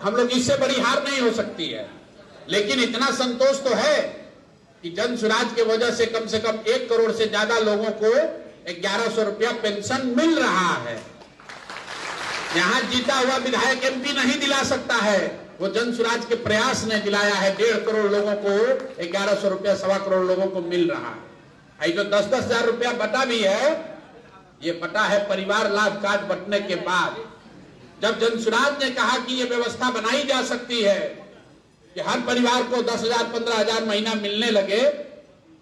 हम लोग इससे बड़ी हार नहीं हो सकती है। लेकिन इतना संतोष तो है कि जन स्वराज के वजह से कम 1 करोड़ से ज्यादा लोगों को 1100 रुपया पेंशन मिल रहा है। यहां जीता हुआ विधायक एमपी नहीं दिला सकता है, वो जन स्वराज के प्रयास ने दिलाया है। 1.5 करोड़ लोगों को 1100 रुपया 1.25 करोड़ लोगों को मिल रहा है। जो 10-10 हजार रुपया बटा भी है, ये बटा है परिवार लाभ कार्ड बंटने के बाद। जब जन स्वराज ने कहा कि ये व्यवस्था बनाई जा सकती है कि हर परिवार को 10,000 15,000 महीना मिलने लगे,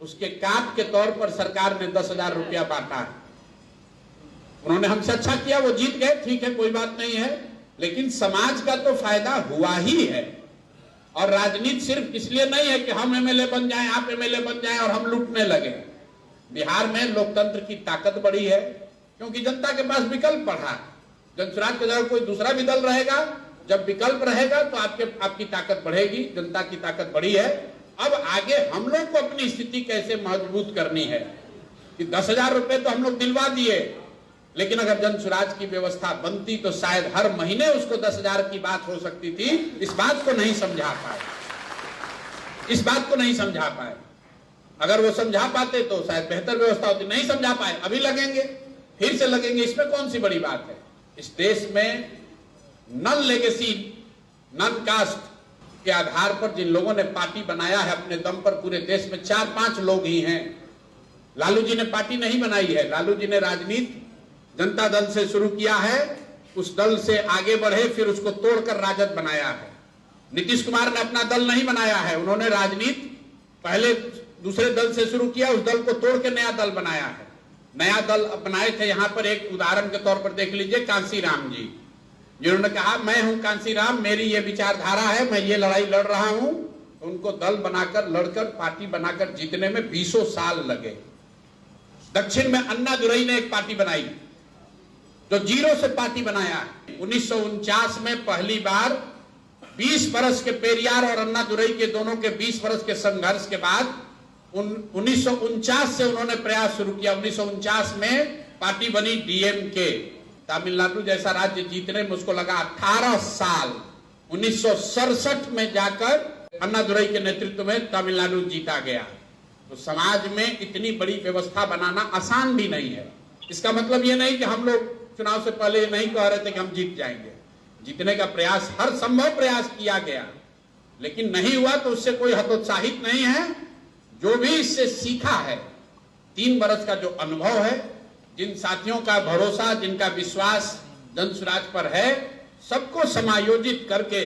उसके काट के तौर पर सरकार ने 10,000 रुपया बांटा है। उन्होंने हमसे अच्छा किया, वो जीत गए, ठीक है, कोई बात नहीं है, लेकिन समाज का तो फायदा हुआ ही है। और राजनीति सिर्फ इसलिए नहीं है कि हम एमएलए बन जाएं, आप एमएलए बन जाएं और हम लूटने लगे। बिहार में लोकतंत्र की ताकत बढ़ी है क्योंकि जनता के पास विकल्प बढ़ा है। जन स्वराज के जगह कोई दूसरा भी दल रहेगा, जब विकल्प रहेगा तो आपकी ताकत बढ़ेगी, जनता की ताकत बढ़ी है। अब आगे हम लोग को अपनी स्थिति कैसे मजबूत करनी है कि 10,000 रुपए तो हम लोग दिलवा दिए, लेकिन अगर जन स्वराज की व्यवस्था बनती तो शायद हर महीने उसको 10,000 की बात हो सकती थी। इस बात को नहीं समझा पाए, अगर वो समझा पाते तो शायद बेहतर व्यवस्था होती। नहीं समझा पाए, अभी लगेंगे, फिर से लगेंगे, इसमें कौन सी बड़ी बात है। इस देश में नन लेगेसी नन कास्ट के आधार पर जिन लोगों ने पार्टी बनाया है अपने दम पर, पूरे देश में 4-5 लोग ही हैं। लालू जी ने पार्टी नहीं बनाई है, लालू जी ने राजनीति जनता दल से शुरू किया है, उस दल से आगे बढ़े, फिर उसको तोड़कर राजद बनाया है। नीतीश कुमार ने अपना दल नहीं बनाया है, उन्होंने राजनीति पहले दूसरे दल से शुरू किया, उस दल को तोड़ के नया दल बनाया है। नया दल बनाए थे, यहां पर एक उदाहरण के तौर पर देख लीजिए, कांसीराम जी, जिन्होंने कहा मैं हूं कांसीराम, मेरी ये विचारधारा है, मैं ये लड़ाई लड़ रहा हूं। तो उनको दल बनाकर, लड़कर, पार्टी बनाकर जीतने में 20 साल लगे। दक्षिण में अन्ना दुरई ने एक पार्टी बनाई, जो जीरो से पार्टी बनाया है। 1949 में पहली बार 20 बरस के पेरियार और अन्ना दुरई के दोनों के 20 बरस के संघर्ष के बाद 1949 से उन्होंने प्रयास शुरू किया। 1949 में पार्टी बनी डीएमके। तमिलनाडु जैसा राज्य जीतने में उसको लगा 18 साल। 1967 में जाकर अन्ना दुरई के नेतृत्व में तमिलनाडु जीता गया। तो समाज में इतनी बड़ी व्यवस्था बनाना आसान भी नहीं है। इसका मतलब ये नहीं कि हम लोग चुनाव से पहले नहीं कह रहे थे कि हम जीत जाएंगे। जीतने का प्रयास, हर संभव प्रयास किया गया, लेकिन नहीं हुआ तो उससे कोई हतोत्साहित नहीं है। जो भी इससे सीखा है, 3 बरस का जो अनुभव है, जिन साथियों का भरोसा, जिनका विश्वास जन स्वराज पर है, सबको समायोजित करके